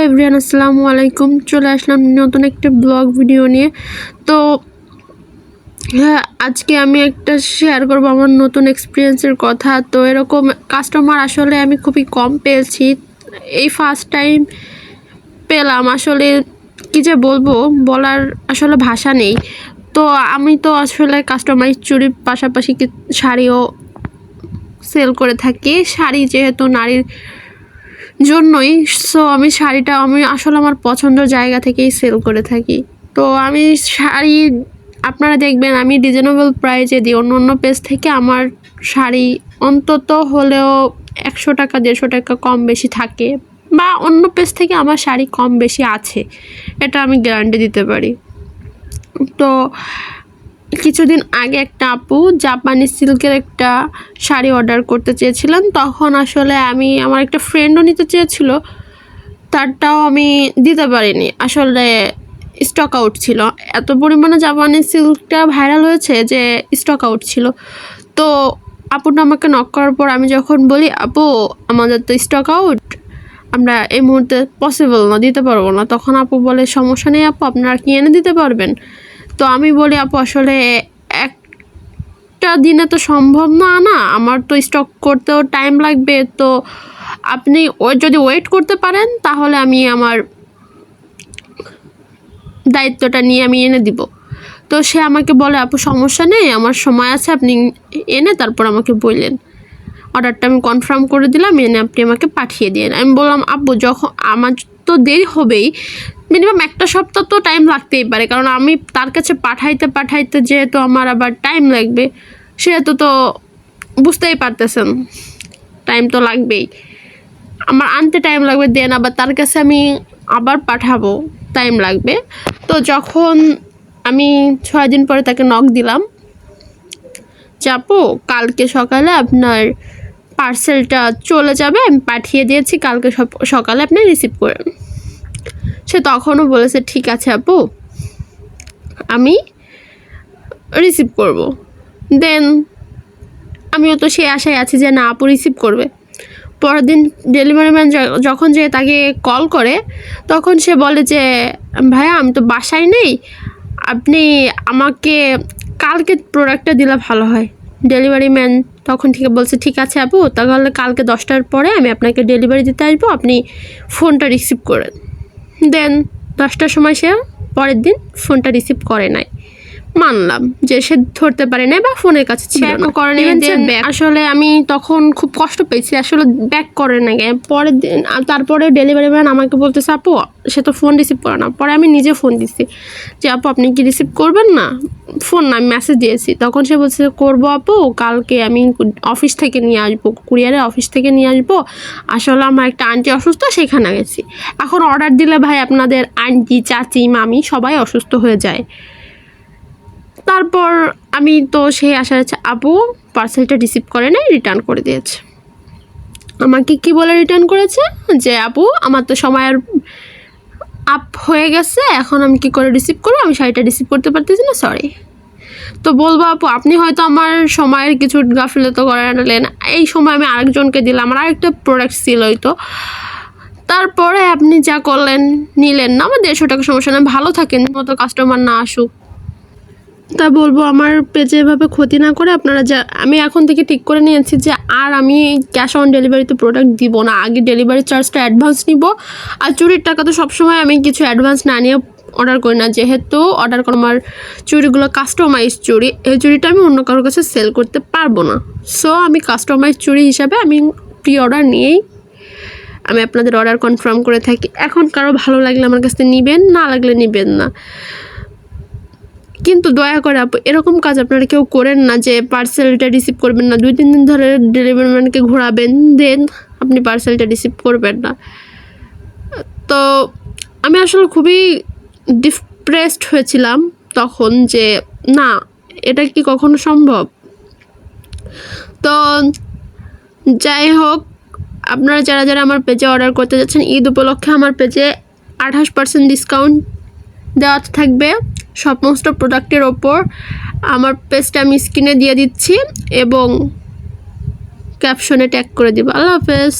Everyone, আসসালামু আলাইকুম। চলে আসলাম নতুন একটা ব্লগ ভিডিও নিয়ে। তো আজকে আমি একটা শেয়ার করবো আমার নতুন এক্সপিরিয়েন্সের কথা। তো এরকম কাস্টমার আসলে আমি খুবই কম পেয়েছি, এই ফার্স্ট টাইম পেলাম। আসলে কী যে বলবো, বলার আসলে ভাষা নেই। তো আমি তো আসলে কাস্টমাইজ চুড়ির পাশাপাশি শাড়িও সেল করে থাকি। শাড়ি যেহেতু নারীর জন্যই, সো আমি শাড়িটা আসলে আমার পছন্দের জায়গা থেকেই সেল করে থাকি। তো আমি শাড়ি আপনারা দেখবেন আমি রিজনেবল প্রাইসে দিই। অন্য পেজ থেকে আমার শাড়ি অন্তত হলেও 100 টাকা 150 টাকা কম বেশি থাকে, বা অন্য পেজ থেকে আমার শাড়ি কম বেশি আছে, এটা আমি গ্যারান্টি দিতে পারি। তো কিছুদিন আগে একটা আপু জাপানি সিল্কের একটা শাড়ি অর্ডার করতে চেয়েছিলাম। তখন আসলে আমার একটা ফ্রেন্ডও নিতে চেয়েছিল, তারটাও আমি দিতে পারিনি। আসলে স্টক আউট ছিল, এত পরিমাণে জাপানি সিল্কটা ভাইরাল হয়েছে যে স্টক আউট ছিল। তো আপুটা আমাকে নক করার পর আমি যখন বলি, আপু আমাদের তো স্টক আউট, আমরা এই মুহূর্তে পসিবল না, দিতে পারবো না, তখন আপু বলে সমস্যা নেই আপু, আপনারা কি এনে দিতে পারবেন? তো আমি বলি, আপু আসলে একটা দিনে তো সম্ভব না, আমার তো স্টক করতেও টাইম লাগবে। তো আপনি যদি ওয়েট করতে পারেন তাহলে আমি আমার দায়িত্বটা নিয়ে আমি এনে দিব। তো সে আমাকে বলে, আপু সমস্যা নেই, আমার সময় আছে, আপনি এনে তারপর আমাকে বললেন। অর্ডারটা আমি কনফার্ম করে দিলাম, এনে আপনি আমাকে পাঠিয়ে দিন। আমি বললাম, আপু যখন আমার তো দেরি হবেই, মিনিমাম একটা সপ্তাহ তো টাইম লাগতেই পারে, কারণ আমি তার কাছে পাঠাইতে যেহেতু আমার আবার টাইম লাগবে, সেহেতু তো বুঝতেই পারতেছেন টাইম তো লাগবেই। আমার আনতে টাইম লাগবে, দেন আবার তার কাছে আমি আবার পাঠাবো, টাইম লাগবে। তো যখন আমি 6 দিন পরে তাকে নক দিলাম যে আপু কালকে সকালে আপনার পার্সেলটা চলে যাবে, আমি পাঠিয়ে দিয়েছি, কালকে সকালে আপনি রিসিভ করেন। সে তখনও বলেছে ঠিক আছে আপু, আমি রিসিভ করব। দেন আমিও তো সেই আশায় আছি যে না, আপু রিসিভ করবে। পরের দিন ডেলিভারি ম্যান যখন যে তাকে কল করে, তখন সে বলে যে ভাইয়া আমি তো বাসায় নেই, আপনি আমাকে কালকে প্রোডাক্টটা দিলে ভালো হয়। ডেলিভারি ম্যান তখন থেকে বলছে ঠিক আছে আপু, তাহলে কালকে 10টার পরে আমি আপনাকে ডেলিভারি দিতে আসবো, আপনি ফোনটা রিসিভ করেন। দেন 10টার সময় সে পরের দিন ফোনটা রিসিভ করে নাই। মানলাম যে সে ধরতে পারে না বা ফোনের কাছে ছিল না, করে নাই। আসলে আমি তখন খুব কষ্ট পেয়েছি, আসলে ব্যাক করে না গে। পরের দিন তারপরে ডেলিভারি ম্যান আমাকে বলতেছে আপু সে তো ফোন রিসিভ করে না। পরে আমি নিজে ফোন দিচ্ছি যে আপু আপনি কি রিসিভ করবেন না? ফোন না, আমি মেসেজ দিয়েছি। তখন সে বলছে করবো আপু, কালকে আমি অফিস থেকে নিয়ে আসবো, কুরিয়ারে অফিস থেকে নিয়ে আসবো। আসলে আমার একটা আন্টি অসুস্থ, সেখানে গেছি। এখন অর্ডার দিলে ভাই আপনাদের আন্টি চাচি মামি সবাই অসুস্থ হয়ে যায়। তারপর আমি তো সেই আশা আছে, আপু পার্সেলটা রিসিভ করে নাই, রিটার্ন করে দিয়েছে। আমাকে কি বলে রিটার্ন করেছে যে আপু আমার তো সময় আর আপ হয়ে গেছে, এখন আমি কি করে রিসিভ করবো, আমি শাড়িটা রিসিভ করতে পারতেছি না, সরি। তো বলবো আপু আপনি হয়তো আমার সময়ের কিছু গাফিলতি করালেন, এই সময় আমি আরেকজনকে দিলাম, আমার আরেকটা প্রোডাক্ট ছিল হয়তো। তারপরে আপনি যা করলেন, নিলেন না, আমার 150 টাকা সমস্যা না, ভালো থাকেন, মতো কাস্টমার না আসুক। তা বলবো আমার পেজে এভাবে ক্ষতি না করে আপনারা আমি এখন থেকে ঠিক করে নিয়েছি যে আর আমি ক্যাশ অন ডেলিভারিতে প্রোডাক্ট দিব না। আগে ডেলিভারি চার্জটা অ্যাডভান্স নিব, আর চুরির টাকা তো সবসময় আমি কিছু অ্যাডভান্স না নিয়ে অর্ডার করি না, যেহেতু অর্ডার করা আমার চুড়িগুলো কাস্টমাইজ চুড়ি, এই চুড়িটা আমি অন্য কারোর কাছে সেল করতে পারবো না। সো আমি কাস্টমাইজ চুড়ি হিসাবে আমি প্রি অর্ডার নিয়েই আমি আপনাদের অর্ডার কনফার্ম করে থাকি। এখন কারো ভালো লাগলে আমার কাছ থেকে নেবেন, না লাগলে নেবেন না। কিন্তু দয়া করে আপু এরকম কাজ আপনারা কেউ করেন না যে পার্সেলটা রিসিভ করবেন না, 2-3 দিন ধরে ডেলিভারি ম্যানকে ঘোরাবেন, দেন আপনি পার্সেলটা রিসিভ করবেন না। তো আমি আসলে খুবই ডিপ্রেসড হয়েছিলাম তখন যে না, এটা কি কখনো সম্ভব? তো যাই হোক, আপনারা যারা আমার পেজে অর্ডার করতে যাচ্ছেন, ঈদ উপলক্ষে আমার পেজে 28% ডিসকাউন্ট দেওয়া থাকবে সমস্ত প্রোডাক্টের ওপর। আমার পেজটা আমি স্ক্রিনে দিয়ে দিচ্ছি এবং ক্যাপশনে ট্যাগ করে দিব। আল্লাহ হাফেজ।